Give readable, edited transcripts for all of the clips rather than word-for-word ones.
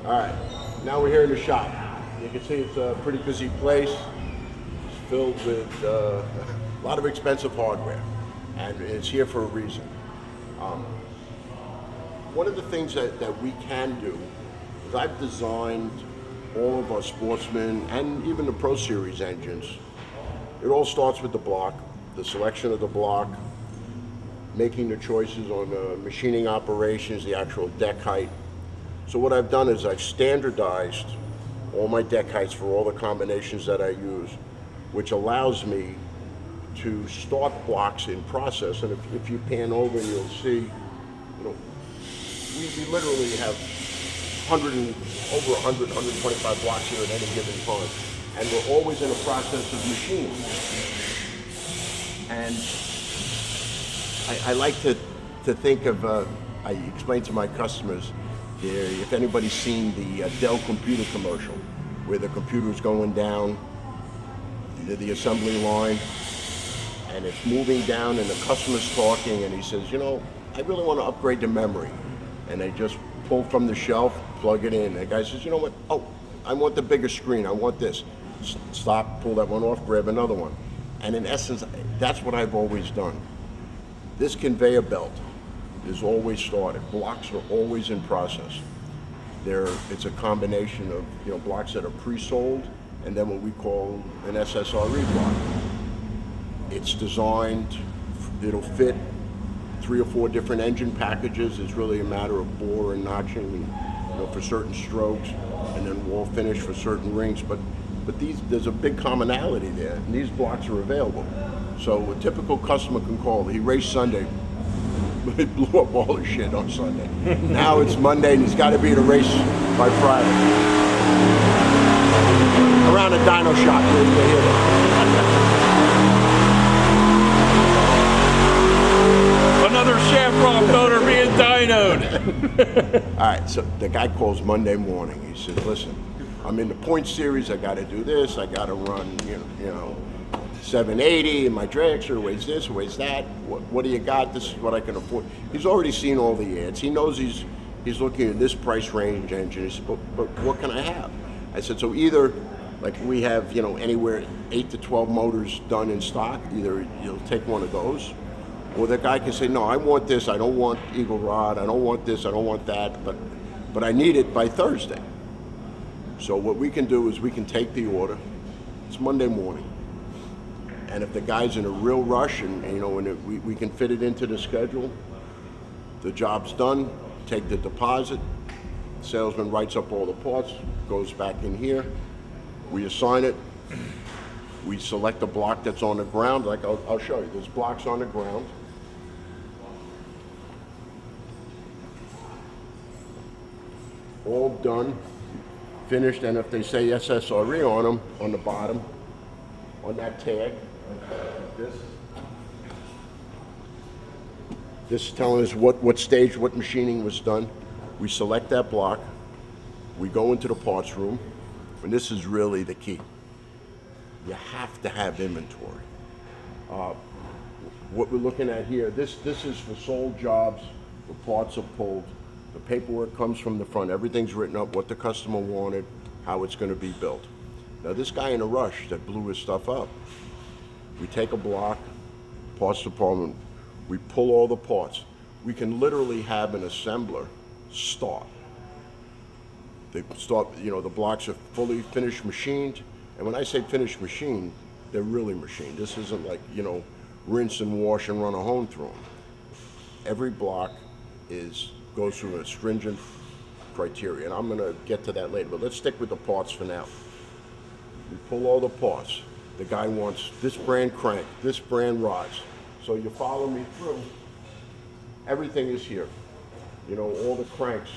All right, now we're here in the shop. You can see it's a pretty busy place. It's filled with a lot of expensive hardware, and it's here for a reason. One of the things that we can do is I've designed all of our Sportsman and even the Pro Series engines. It all starts with the block, the selection of the block, making the choices on the machining operations, the actual deck height. So what I've done is I've standardized all my deck heights for all the combinations that I use, which allows me to start blocks in process. And if you pan over, you'll see, we literally have over 100, 125 blocks here at any given time. And we're always in a process of machining. And I like to think of, I explain to my customers, if anybody's seen the Dell computer commercial, where the computer's going down the assembly line, and it's moving down, and the customer's talking, and he says, I really want to upgrade the memory. And they just pull from the shelf, plug it in. And the guy says, you know what? Oh, I want the bigger screen. I want this. Stop, pull that one off, grab another one. And in essence, that's what I've always done. This conveyor belt is always started. Blocks are always in process. It's a combination of blocks that are pre-sold and then what we call an SSRE block. It's designed, it'll fit 3 or 4 different engine packages. It's really a matter of bore and notching for certain strokes, and then wall finish for certain rings. But there's a big commonality there, and these blocks are available. So a typical customer can call. He raced Sunday. It blew up all his shit on Sunday. Now it's Monday, and he's got to be at a race by Friday. Around a dyno shop, you hear that. Another SHAFIROFF motor being dynoed. All right, so the guy calls Monday morning. He says, listen, I'm in the point series. I got to do this. I got to run, 780, and my dragster weighs this, weighs that. What do you got? This is what I can afford. He's already seen all the ads. He knows he's looking at this price range engine. He said, but what can I have? I said, so either, like we have, anywhere 8 to 12 motors done in stock. Either you'll take one of those, or the guy can say, no, I want this. I don't want Eagle Rod. I don't want this. I don't want that. But I need it by Thursday. So what we can do is we can take the order. It's Monday morning. And if the guy's in a real rush and we can fit it into the schedule, the job's done, take the deposit, the salesman writes up all the parts, goes back in here, we assign it, we select the block that's on the ground. Like I'll show you, there's blocks on the ground. All done, finished, and if they say SSRE on them, on the bottom, on that tag, this is telling us what stage, what machining was done. We select that block, we go into the parts room, and this is really the key. You have to have inventory. What we're looking at here, this is for sold jobs, the parts are pulled, the paperwork comes from the front, everything's written up, what the customer wanted, how it's going to be built. Now this guy in a rush that blew his stuff up, we take a block, parts department, we pull all the parts. We can literally have an assembler start. They start, the blocks are fully finished machined. And when I say finished machined, they're really machined. This isn't like, rinse and wash and run a hone through them. Every block goes through a stringent criteria, and I'm gonna get to that later, but let's stick with the parts for now. We pull all the parts. The guy wants this brand crank, this brand rods. So you follow me through. Everything is here. All the cranks,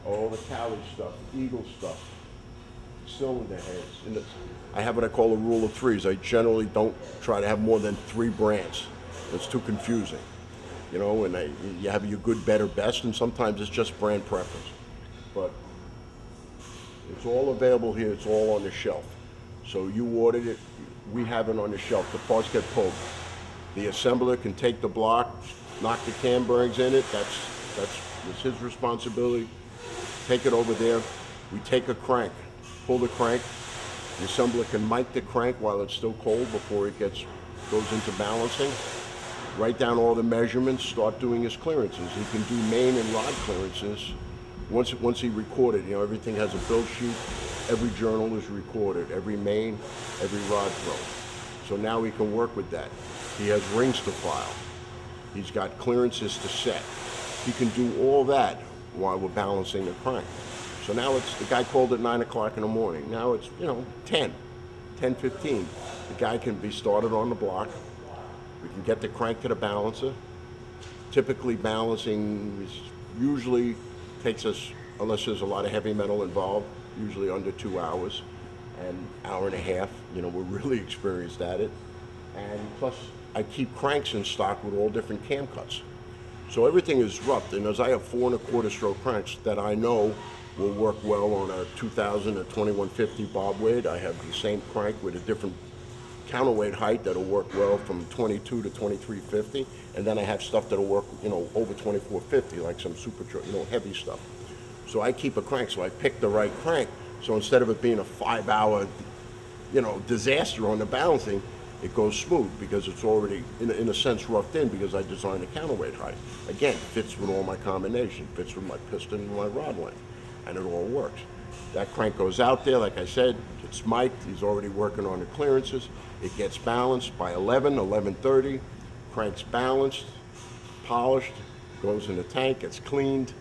all the Cali stuff, Eagle stuff, cylinder heads. I have what I call a rule of threes. I generally don't try to have more than 3 brands. It's too confusing. And you have your good, better, best, and sometimes it's just brand preference. But it's all available here. It's all on the shelf. So you ordered it, we have it on the shelf. The parts get pulled. The assembler can take the block, knock the cam bearings in it. That's his responsibility. take it over there. We take a crank, pull the crank. The assembler can mic the crank while it's still cold before it goes into balancing. Write down all the measurements, start doing his clearances. He can do main and rod clearances once he recorded. You know, everything has a build sheet. Every journal is recorded, every main, every rod throw. So now he can work with that. He has rings to file. He's got clearances to set. He can do all that while we're balancing the crank. So now the guy called at 9 o'clock in the morning. Now it's, 10:15. The guy can be started on the block. We can get the crank to the balancer. Typically balancing usually takes us, unless there's a lot of heavy metal involved, usually under 2 hours, and hour and a half. We're really experienced at it. And plus, I keep cranks in stock with all different cam cuts. So everything is roughed, and as I have 4 1/4 stroke cranks that I know will work well on a 2000 or 2150 bob weight. I have the same crank with a different counterweight height that'll work well from 22 to 2350, and then I have stuff that'll work, over 2450, like some super, heavy stuff. So I keep a crank, so I pick the right crank. So instead of it being a 5-hour, disaster on the balancing, it goes smooth because it's already, in a sense, roughed in because I designed a counterweight height. Again, fits with all my combination, fits with my piston and my rod length, and it all works. That crank goes out there, like I said, it's mic'd, he's already working on the clearances. It gets balanced by 11:30, crank's balanced, polished, goes in the tank, gets cleaned.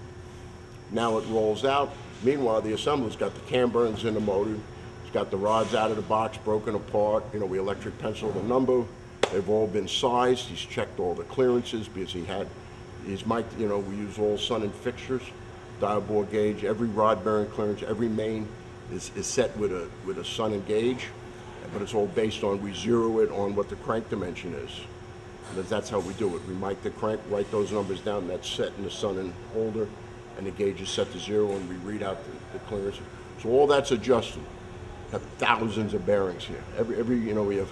Now it rolls out. Meanwhile, the assembler's got the cam bearings in the motor. He's got the rods out of the box, broken apart. We electric pencil the number. They've all been sized. He's checked all the clearances because he's mic'd, we use all sun and fixtures, dial bore gauge. Every rod bearing clearance, every main is set with a sun and gauge, but it's all based on, we zero it on what the crank dimension is. That's how we do it. We mic the crank, write those numbers down, that's set in the sun and holder, and the gauge is set to 0, and we read out the clearance. So all that's adjusted. We have thousands of bearings here. Every we have,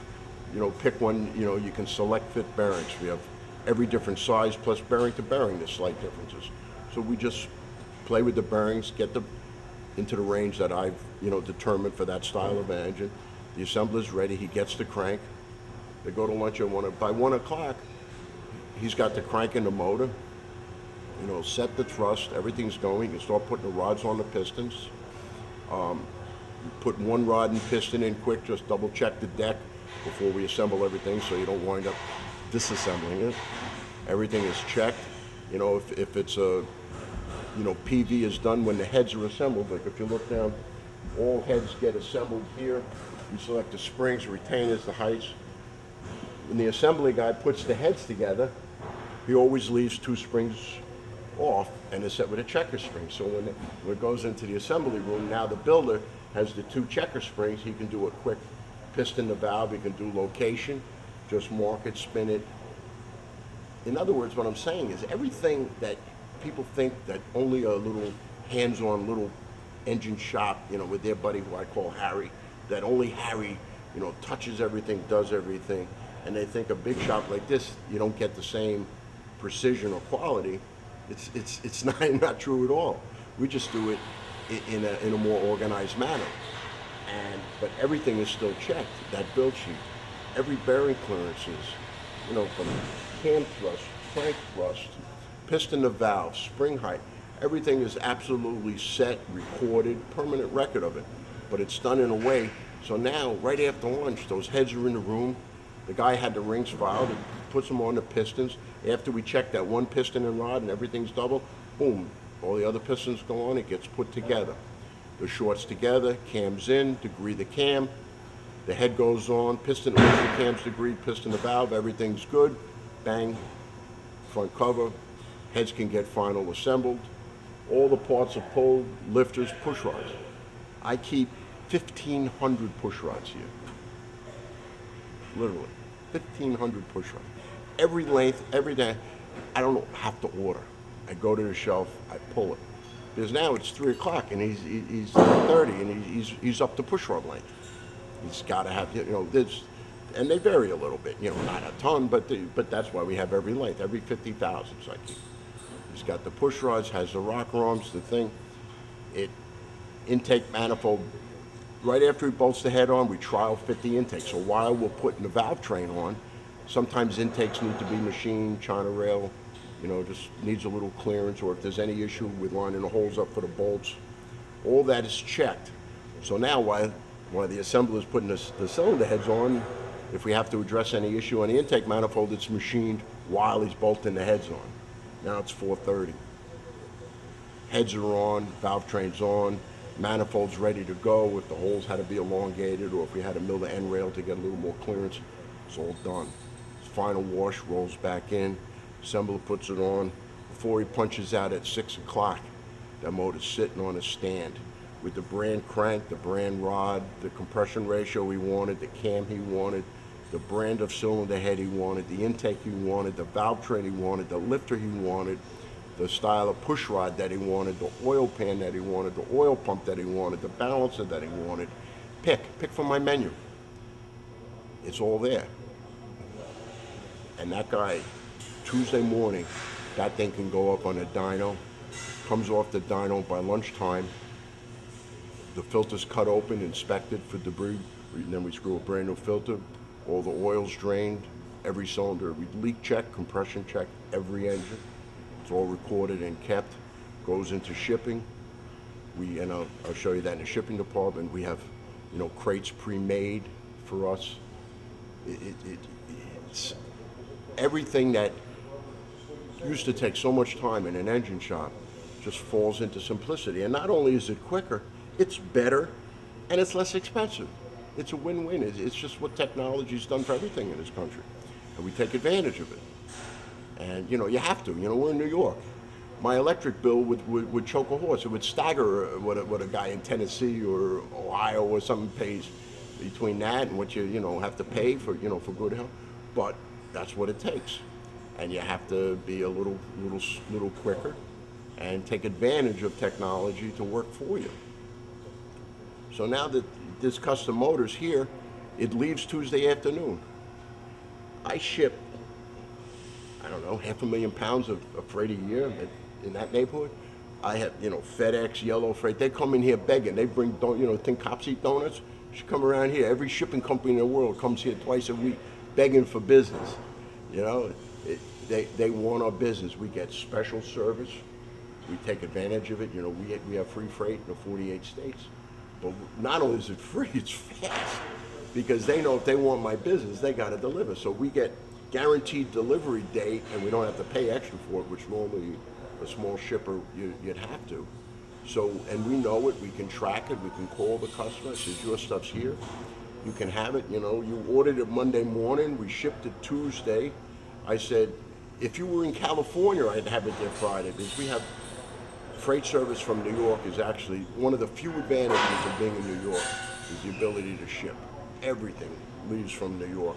pick one, you can select fit bearings. We have every different size, plus bearing to bearing, there's slight differences. So we just play with the bearings, get them into the range that I've, determined for that style of engine. The assembler's ready, he gets the crank. They go to lunch at 1. By 1 o'clock, he's got the crank in the motor, set the thrust, everything's going. You start putting the rods on the pistons. You put one rod and piston in quick, just double check the deck before we assemble everything so you don't wind up disassembling it. Everything is checked. If it's a, PV is done when the heads are assembled. Like if you look down, all heads get assembled here. You select the springs, retainers, the heights. When the assembly guy puts the heads together, he always leaves 2 springs off and is set with a checker spring. So when it goes into the assembly room, now the builder has the 2 checker springs. He can do a quick piston to valve, he can do location, just mark it, spin it. In other words, what I'm saying is everything that people think that only a little hands-on little engine shop, with their buddy who I call Harry, that only Harry, touches everything, does everything, and they think a big shop like this, you don't get the same precision or quality. It's not true at all. We just do it in a more organized manner. But everything is still checked. That build sheet, every bearing clearances, from cam thrust, crank thrust, piston to valve, spring height, everything is absolutely set, recorded, permanent record of it. But it's done in a way, so now, right after lunch, those heads are in the room. The guy had the rings filed, he puts them on the pistons. After we check that one piston and rod and everything's double, boom, all the other pistons go on, it gets put together. The shorts together, cams in, degree the cam, the head goes on, piston, once the cam's degreed, piston the valve, everything's good, bang, front cover, heads can get final assembled. All the parts are pulled, lifters, push rods. I keep 1,500 push rods here. Literally, 1,500 push rods. Every length, every day. I don't have to order. I go to the shelf, I pull it. Because now it's 3 o'clock and he's 30 and he's up to push rod length. He's got to have, this, and they vary a little bit, not a ton, but that's why we have every length, every 50,000. So I keep. He's got the push rods, has the rocker arms, the thing. it intake manifold. Right after he bolts the head on, we trial fit the intake. So while we're putting the valve train on, sometimes intakes need to be machined, China rail, just needs a little clearance, or if there's any issue with lining the holes up for the bolts, all that is checked. So now while the assembler is putting the cylinder heads on, if we have to address any issue on the intake manifold, it's machined while he's bolting the heads on. Now it's 4:30. Heads are on, valve train's on, manifold's ready to go. If the holes had to be elongated or if we had to mill the end rail to get a little more clearance, it's all done. Final wash, rolls back in, assembler puts it on. Before he punches out at 6 o'clock, that motor's sitting on a stand with the brand crank, the brand rod, the compression ratio he wanted, the cam he wanted, the brand of cylinder head he wanted, the intake he wanted, the valve train he wanted, the lifter he wanted, the style of push rod that he wanted, the oil pan that he wanted, the oil pump that he wanted, the balancer that he wanted. Pick from my menu. It's all there. And that guy, Tuesday morning, that thing can go up on a dyno, comes off the dyno by lunchtime, the filter's cut open, inspected for debris, and then we screw a brand new filter, all the oil's drained, every cylinder, we leak check, compression check, every engine. It's all recorded and kept, goes into shipping. I'll show you that in the shipping department. We have, crates pre-made for us. It's everything that used to take so much time in an engine shop just falls into simplicity. And not only is it quicker, it's better, and it's less expensive. It's a win-win. It's just what technology's done for everything in this country, and we take advantage of it. And you have to. We're in New York. My electric bill would choke a horse. It would stagger what a guy in Tennessee or Ohio or something pays between that and what you have to pay for for good health. But that's what it takes, and you have to be a little quicker and take advantage of technology to work for you. So now that this custom motor's here, it leaves Tuesday afternoon. I ship, I don't know, 500,000 pounds of freight a year in that neighborhood. I have, FedEx, Yellow Freight. They come in here begging. They bring, think cops eat donuts? You should come around here. Every shipping company in the world comes here twice a week begging for business. They want our business. We get special service. We take advantage of it. We have free freight in the 48 states. But not only is it free, it's fast. Because they know if they want my business, they got to deliver. So we get guaranteed delivery date, and we don't have to pay extra for it, which normally a small shipper you'd have to. So, and we know it, we can track it, we can call the customer, says your stuff's here, you can have it, you ordered it Monday morning, we shipped it Tuesday. I said, if you were in California, I'd have it there Friday, because we have freight service from New York is actually one of the few advantages of being in New York is the ability to ship. Everything leaves from New York.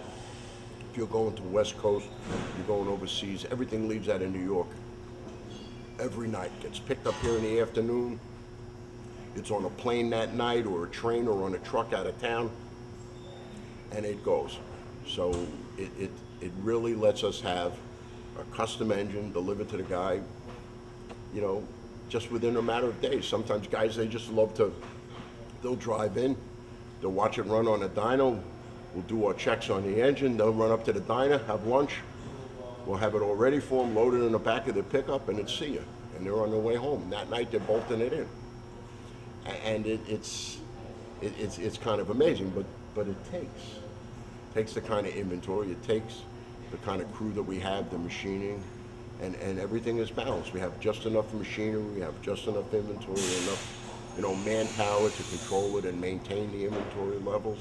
If you're going to the West Coast, you're going overseas, everything leaves out of New York. Every night gets picked up here in the afternoon. It's on a plane that night or a train or on a truck out of town, and it goes. So it really lets us have a custom engine delivered to the guy, just within a matter of days. Sometimes guys, they just love to, they'll drive in, they'll watch it run on a dyno, we'll do our checks on the engine, they'll run up to the dyno, have lunch, we'll have it all ready for them, load it in the back of the pickup, and it's see you. And they're on their way home. That night they're bolting it in. And it's kind of amazing, but it takes the kind of inventory, it takes the kind of crew that we have, the machining, and everything is balanced. We have just enough machinery, we have just enough inventory, enough manpower to control it and maintain the inventory levels.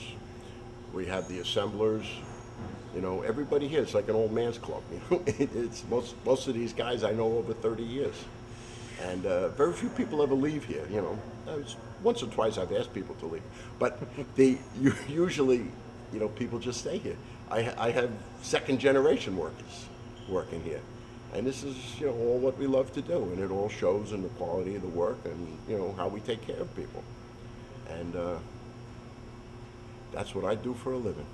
We have the assemblers. Everybody here, it's like an old man's club. It's most of these guys I know over 30 years, and very few people ever leave here. Once or twice I've asked people to leave, but usually, people just stay here. I have second generation workers working here, and this is all what we love to do, and it all shows in the quality of the work and how we take care of people, and that's what I do for a living.